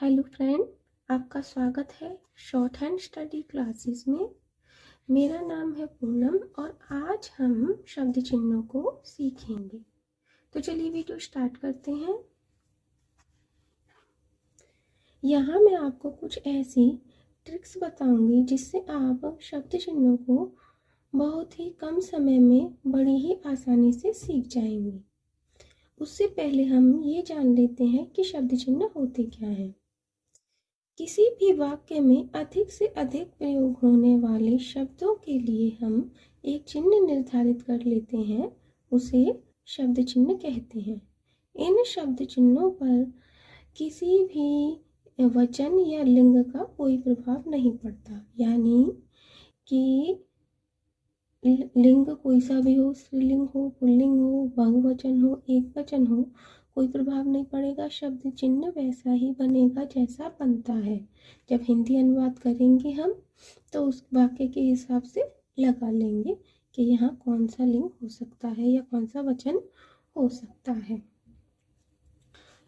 Hello friend, आपका स्वागत है शॉर्ट हैंड स्टडी क्लासेस में। मेरा नाम है पूनम और आज हम शब्द चिन्हों को सीखेंगे। तो चलिए वीडियो स्टार्ट करते हैं। यहाँ मैं आपको कुछ ऐसी ट्रिक्स बताऊंगी जिससे आप शब्द चिन्हों को बहुत ही कम समय में बड़ी ही आसानी से सीख जाएंगे। उससे पहले हम ये जान लेते हैं कि शब्द चिन्ह होते क्या हैं। किसी भी वाक्य में अधिक से अधिक प्रयोग होने वाले शब्दों के लिए हम एक चिन्ह निर्धारित कर लेते हैं, उसे शब्द चिन्ह कहते हैं। इन शब्द चिन्हों पर किसी भी वचन या लिंग का कोई प्रभाव नहीं पड़ता, यानी कि लिंग कोई सा भी हो, स्त्रीलिंग हो, पुल्लिंग हो, बहुवचन हो, एकवचन हो, कोई प्रभाव नहीं पड़ेगा। शब्द चिन्ह वैसा ही बनेगा जैसा बनता है। जब हिंदी अनुवाद करेंगे हम तो उस वाक्य के हिसाब से लगा लेंगे कि यहाँ कौन सा लिंग हो सकता है या कौन सा वचन हो सकता है।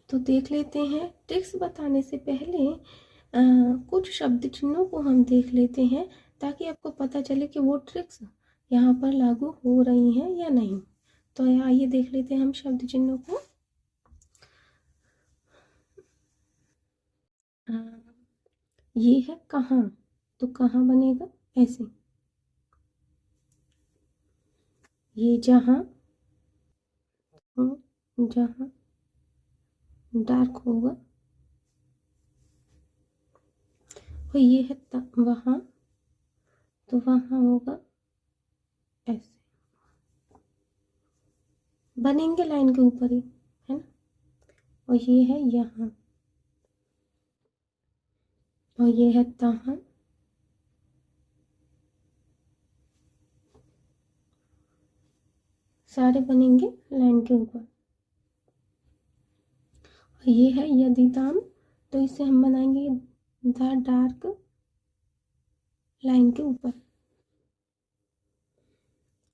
तो देख लेते हैं। ट्रिक्स बताने से पहले कुछ शब्द चिन्हों को हम देख लेते हैं ताकि आपको पता चले कि वो ट्रिक्स यहाँ पर लागू हो रही हैं या नहीं। तो आइए देख लेते हैं हम शब्द चिन्हों को। ये है कहाँ, तो कहाँ बनेगा ऐसे। ये जहाँ, जहाँ डार्क होगा। और ये है वहाँ, तो वहाँ होगा ऐसे। बनेंगे लाइन के ऊपर ही, है ना। और ये है यहाँ, और ये है तहाँ, सारे बनेंगे लाइन के ऊपर। और ये है यदि दाम, तो इसे हम बनाएंगे द डार्क लाइन के ऊपर।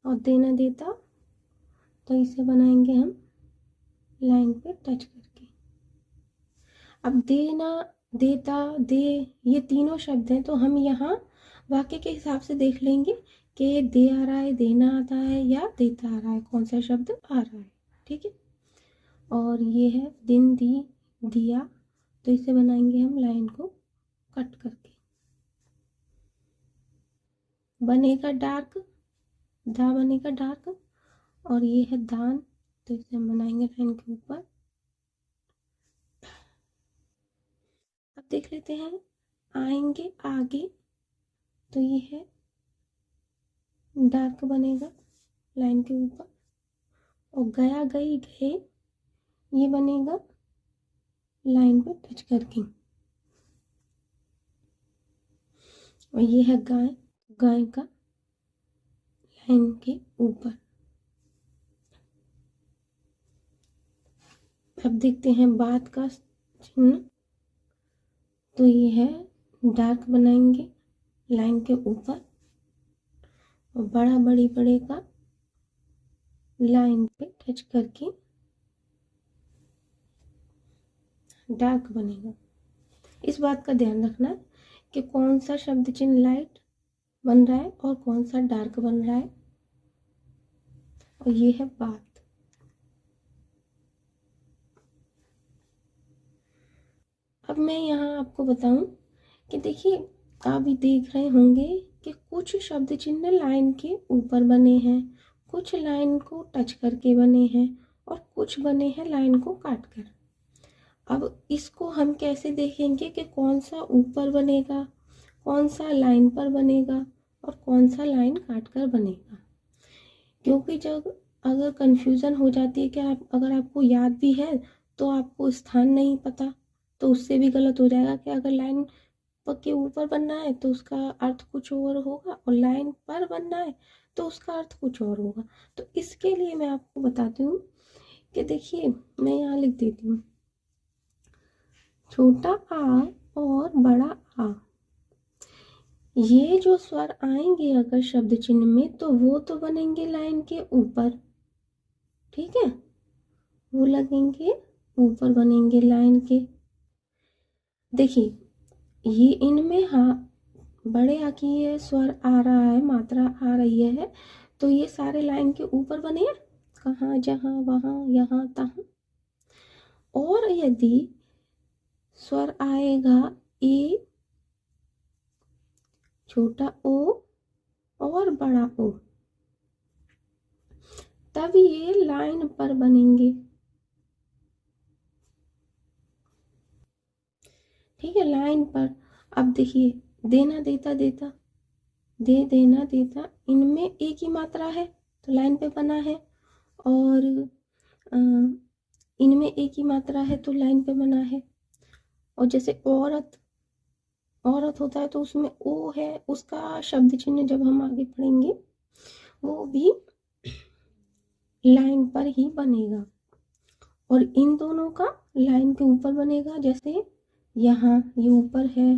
और देना देता, तो इसे बनाएंगे हम लाइन पे टच करके। अब देना देता दे ये तीनों शब्द हैं, तो हम यहाँ वाक्य के हिसाब से देख लेंगे कि दे आ रहा है, देना आता है या देता आ रहा है, कौन सा शब्द आ रहा है। ठीक है। और ये है दिन दी दिया, तो इसे बनाएंगे हम लाइन को कट करके। बनेगा डार्क, दा बनेगा डार्क। और ये है दान, तो इसे हम बनाएंगे लाइन के ऊपर। अब देख लेते हैं आएंगे आगे, तो ये है डार्क बनेगा लाइन के ऊपर। और गया गई गए, ये बनेगा लाइन पे टच करके। और ये है गाय, गाय का लाइन के ऊपर। अब देखते हैं बात का चिन्ह, तो ये है डार्क बनाएंगे लाइन के ऊपर। और बड़ा बड़ी बड़े का लाइन पे टच करके डार्क बनेगा। इस बात का ध्यान रखना कि कौन सा शब्द चिन्ह लाइट बन रहा है और कौन सा डार्क बन रहा है। और ये है बात। अब मैं यहाँ आपको बताऊं कि देखिए, आप भी देख रहे होंगे कि कुछ शब्द चिन्ह लाइन के ऊपर बने हैं, कुछ लाइन को टच करके बने हैं और कुछ बने हैं लाइन को काट कर। अब इसको हम कैसे देखेंगे कि कौन सा ऊपर बनेगा, कौन सा लाइन पर बनेगा और कौन सा लाइन काट कर बनेगा। क्योंकि जब अगर कंफ्यूजन हो जाती है कि अगर आपको याद भी है तो आपको स्थान नहीं पता, तो उससे भी गलत हो जाएगा कि अगर लाइन के ऊपर बनना है तो उसका अर्थ कुछ और होगा और लाइन पर बनना है तो उसका अर्थ कुछ और होगा। तो इसके लिए मैं आपको बताती हूँ कि देखिए, मैं यहाँ लिख देती हूँ छोटा आ और बड़ा आ। ये जो स्वर आएंगे अगर शब्द चिन्ह में, तो वो तो बनेंगे लाइन के ऊपर। ठीक है, वो लगेंगे ऊपर, बनेंगे लाइन के। देखिए ये इनमें हाँ बड़े आ की ये स्वर आ रहा है, मात्रा आ रही है, तो ये सारे लाइन के ऊपर बने हैं, कहाँ, जहाँ, वहाँ, यहाँ, तहाँ। और यदि स्वर आएगा ए, छोटा ओ और बड़ा ओ, तब ये लाइन पर बनेंगे। ठीक है, लाइन पर। अब देखिए देना देता देता, दे देना देता, इनमें एक ही मात्रा है तो लाइन पे बना है, और इनमें एक ही मात्रा है तो लाइन पे बना है। और जैसे औरत, औरत होता है तो उसमें ओ है, उसका शब्द चिन्ह जब हम आगे पढ़ेंगे वो भी लाइन पर ही बनेगा, और इन दोनों का लाइन के ऊपर बनेगा। जैसे यहाँ ये ऊपर है,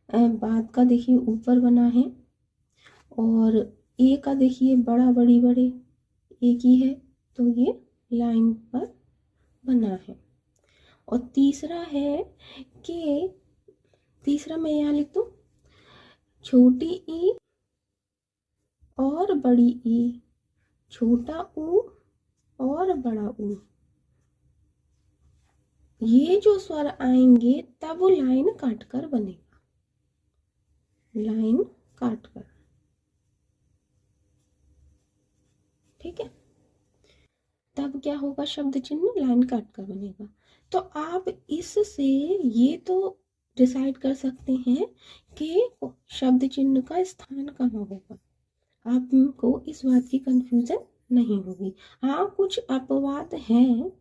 बाद का देखिए ऊपर बना है, और ए का देखिए बड़ा बड़ी बड़े एक ही है तो ये लाइन पर बना है। और तीसरा है कि, तीसरा मैं यहाँ लिख दूँ, छोटी ई और बड़ी ई, छोटा ऊ और बड़ा ऊ, ये जो स्वर आएंगे तब वो लाइन काट कर बनेगा, लाइन काट कर। ठीक है, तब क्या होगा, शब्द चिन्ह लाइन काट कर बनेगा। तो आप इससे ये तो डिसाइड कर सकते हैं कि शब्द चिन्ह का स्थान कहाँ होगा, आपको इस बात की कंफ्यूजन नहीं होगी। हाँ कुछ अपवाद हैं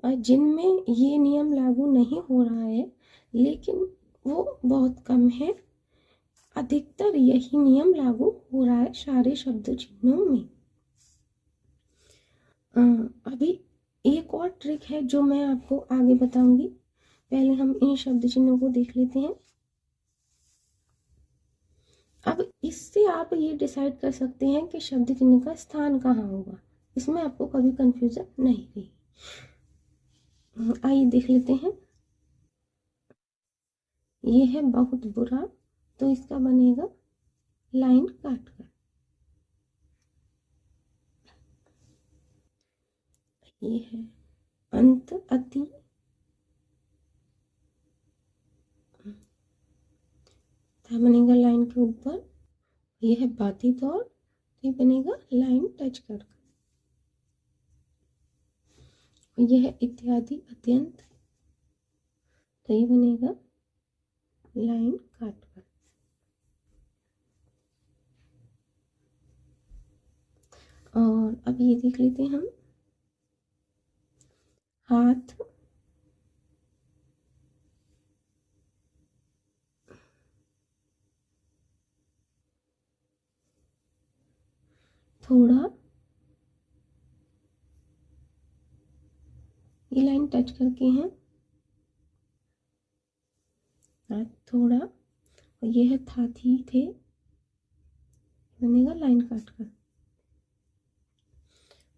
जिनमें ये नियम लागू नहीं हो रहा है, लेकिन वो बहुत कम है, अधिकतर यही नियम लागू हो रहा है सारे शब्द चिन्हों में। अभी एक और ट्रिक है जो मैं आपको आगे बताऊंगी, पहले हम इन शब्द चिन्हों को देख लेते हैं। अब इससे आप ये डिसाइड कर सकते हैं कि शब्द चिन्ह का स्थान कहाँ होगा, इसमें आपको कभी कंफ्यूजन नहीं रही। आइए देख लेते हैं। ये है बहुत बुरा, तो इसका बनेगा लाइन काट कर। ये है अंत अति, क्या बनेगा लाइन के ऊपर। ये है बाधित और, तो ये बनेगा लाइन टच कर। और ये है इत्यादि अत्यंत, तो ये बनेगा लाइन काट कर। और अब ये देख लेते हैं हम, हाथ, थोड़ा, ये लाइन टच करके हैं, हाथ थोड़ा, और ये है था थी थे, बनेगा लाइन काट कर।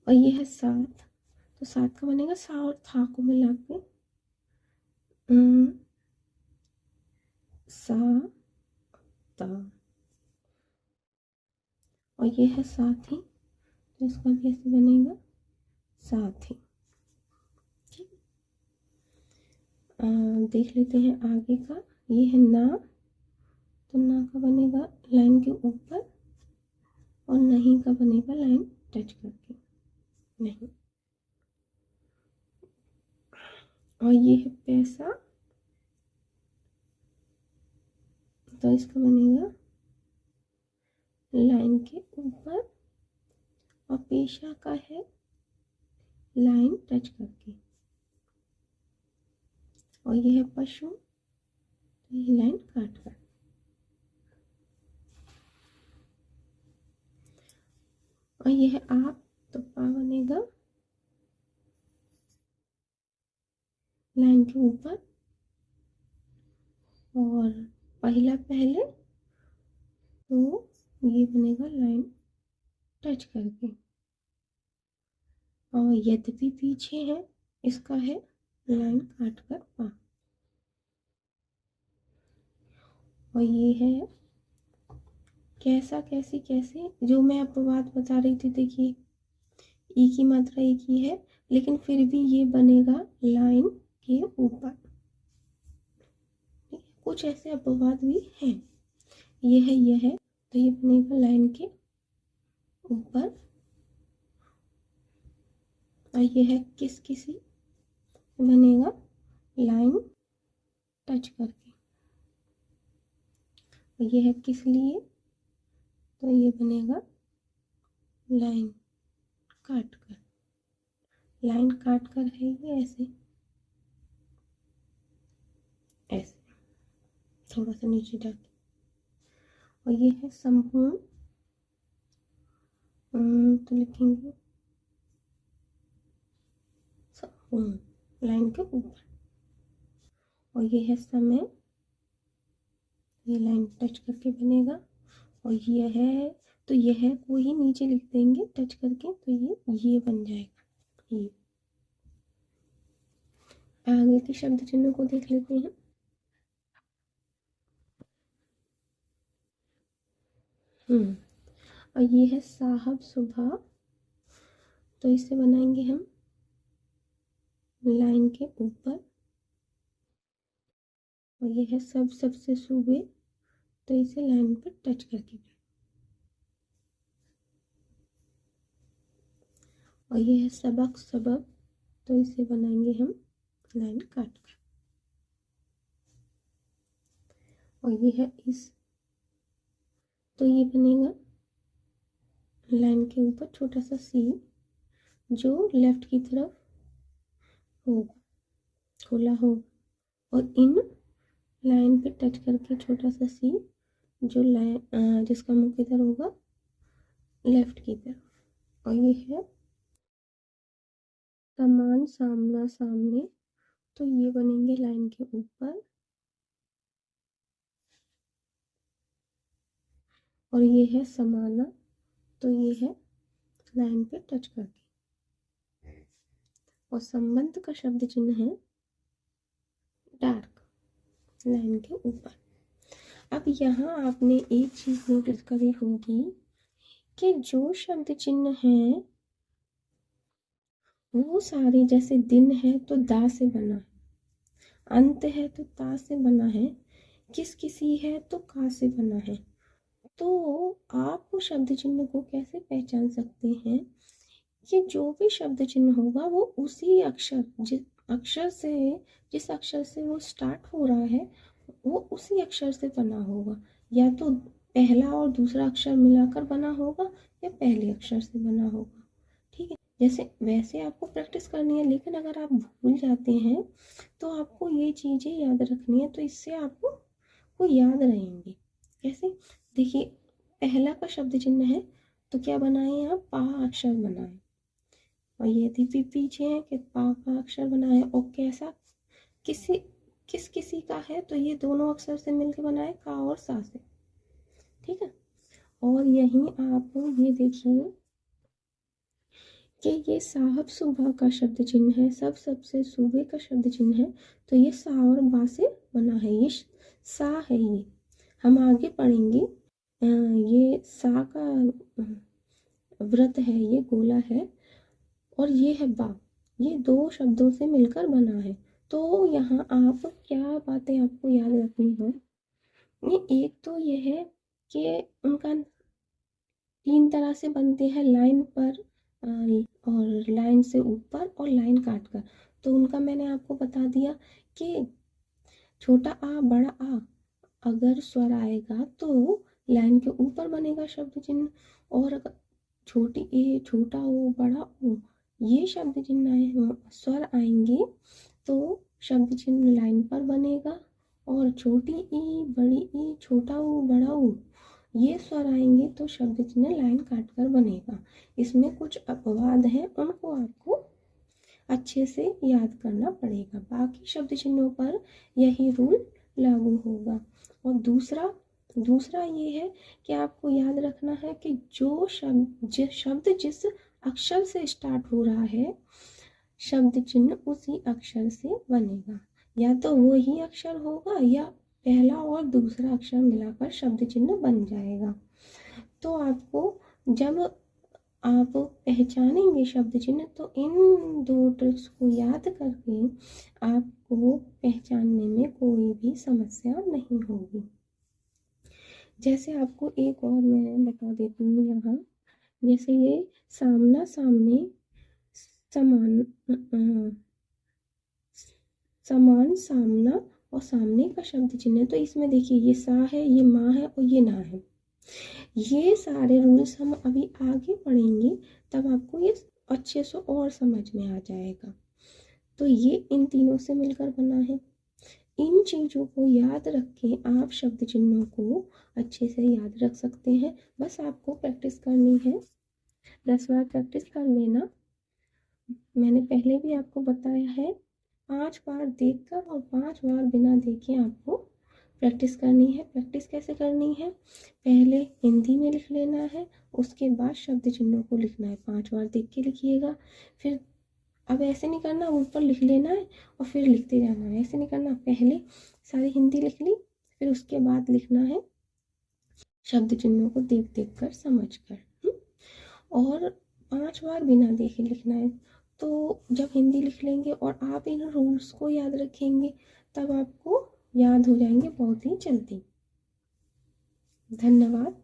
और ये है साथ, तो साथ का बनेगा सा और था को मिला के सा ता। और ये है साथी, तो इसका भी ऐसे बनेगा साथी। ठीक, देख लेते हैं आगे का। ये है ना, तो ना का बनेगा लाइन के ऊपर, और नहीं का बनेगा लाइन टच करके, नहीं। और ये है पैसा, तो इसका बनेगा लाइन के ऊपर, और पेशा का है लाइन टच करके। और ये है पशु, तो ये लाइन काट कर। और ये है आप, तो पा बनेगा लाइन के ऊपर, और पहला पहले, तो ये बनेगा लाइन टच करके। और यद्यपि पीछे है, इसका है लाइन काट कर पा। और ये है कैसा, कैसी, कैसे, जो मैं आपको बात बता रही थी। देखिए ई की मात्रा एक ही है, लेकिन फिर भी ये बनेगा लाइन के ऊपर। कुछ ऐसे अपवाद भी हैं। ये है तो ये बनेगा लाइन के ऊपर। और ये है किसी बनेगा लाइन टच करके। और ये है किस लिए, तो ये बनेगा लाइन काट कर। लाइन काट कर है ये ऐसे ऐसे थोड़ा सा नीचे जाके। और ये है संपूर्ण, तो लिखेंगे संपूर्ण लाइन के ऊपर। और ये है समय, ये लाइन टच करके बनेगा। और ये है, तो ये है को ही नीचे लिख देंगे टच करके, तो ये बन जाएगा ये। आगे के शब्द चिन्हों को देख लेते हैं। और ये है साहब सुबह, तो इसे बनाएंगे हम लाइन के ऊपर। और ये है सबसे सुबह, तो इसे लाइन पर टच करके। और ये है सबक सबब, तो इसे बनाएंगे हम लाइन काट कर। और ये है इस, तो ये बनेगा लाइन के ऊपर छोटा सा सी, जो लेफ्ट की तरफ होगा, खुला होगा। और इन लाइन पे टच करके छोटा सा सी, जो लाइन जिसका मुख किधर होगा, लेफ्ट की तरफ। और ये है समान सामना सामने, तो ये बनेंगे लाइन के ऊपर। और ये है समाना, तो ये है लाइन पे टच करके। और संबंध का शब्द चिन्ह है डार्क, लाइन के ऊपर। अब यहाँ आपने एक चीज नोटिस करी होगी कि जो शब्द चिन्ह है वो सारे, जैसे दिन है तो दा से बना है, अंत है तो ता से बना है, किसी है तो का से बना है। तो आप शब्द चिन्ह को कैसे पहचान सकते हैं कि जो भी शब्द चिन्ह होगा वो उसी अक्षर, जिस अक्षर से वो स्टार्ट हो रहा है वो उसी अक्षर से बना होगा। या तो पहला और दूसरा अक्षर मिलाकर बना होगा या पहले अक्षर से बना होगा। ठीक है, जैसे वैसे आपको प्रैक्टिस करनी है, लेकिन अगर आप भूल जाते हैं तो आपको ये चीज़ें याद रखनी है, तो इससे आपको वो याद रहेंगे। कैसे, देखिए पहला का शब्द चिन्ह है तो क्या बनाए यहाँ, पा अक्षर बनाए। और ये भी पीछे है कि पा का अक्षर बनाए। और कैसा, किसी का है तो ये दोनों अक्षर से मिलकर बनाए, का और सा से। ठीक है, और यहीं आप ये देखिए कि ये साहब सुबह का शब्द चिन्ह है, सबसे सुबह का शब्द चिन्ह है, तो ये सा और बा से बना है, ये सा है। ये हम आगे पढ़ेंगे, ये सा का व्रत है, ये गोला है। और ये है बा, ये दो शब्दों से मिलकर बना है। तो यहाँ आप क्या बातें आपको याद रखनी है, ये एक तो ये है कि उनका 3 तरह से बनते हैं, लाइन पर और लाइन से ऊपर और लाइन काट कर। तो उनका मैंने आपको बता दिया कि छोटा आ बड़ा आ अगर स्वर आएगा तो लाइन के ऊपर बनेगा शब्द चिन्ह, और अगर छोटी ए छोटा ओ बड़ा ओ ये शब्द चिन्ह आए, स्वर आएंगे तो शब्द चिन्ह लाइन पर बनेगा। और छोटी ई बड़ी ई छोटा ओ बड़ा ओ ये स्वर आएंगे तो शब्द चिन्ह लाइन काट कर बनेगा। इसमें कुछ अपवाद हैं, उनको आपको अच्छे से याद करना पड़ेगा, बाकी शब्द चिन्हों पर यही रूल लागू होगा। और दूसरा ये है कि आपको याद रखना है कि जो शब्द जिस अक्षर से स्टार्ट हो रहा है शब्द चिन्ह उसी अक्षर से बनेगा, या तो वो ही अक्षर होगा या पहला और दूसरा अक्षर मिलाकर शब्द चिन्ह बन जाएगा। तो आपको जब आप पहचानेंगे शब्द चिन्ह तो इन 2 ट्रिक्स को याद करके आपको पहचानने में कोई भी समस्या नहीं होगी। जैसे आपको एक और मैं बता देती हूँ यहाँ, जैसे ये सामना सामने समान सामना और सामने का शब्द चिन्ह है। तो इसमें देखिए ये सा है, ये माँ है और ये ना है। ये सारे रूल्स हम अभी आगे पढ़ेंगे, तब आपको ये अच्छे से और समझ में आ जाएगा। तो ये इन तीनों से मिलकर बना है। इन चीज़ों को याद रख के आप शब्द चिन्हों को अच्छे से याद रख सकते हैं। बस आपको प्रैक्टिस करनी है, 10 बार प्रैक्टिस कर लेना। मैंने पहले भी आपको बताया है, 5 बार देखकर और 5 बार बिना देखे आपको प्रैक्टिस करनी है। प्रैक्टिस कैसे करनी है, पहले हिंदी में लिख लेना है, उसके बाद शब्द चिन्हों को लिखना है। 5 बार देख के लिखिएगा। फिर अब ऐसे नहीं करना, ऊपर लिख लेना है और फिर लिखते जाना है, ऐसे नहीं करना। पहले सारी हिंदी लिख ली, फिर उसके बाद लिखना है शब्द चिन्हों को देख देख कर, समझ कर। और 5 बार बिना देखे लिखना है। तो जब हिंदी लिख लेंगे और आप इन रूल्स को याद रखेंगे, तब आपको याद हो जाएंगे बहुत ही जल्दी। धन्यवाद।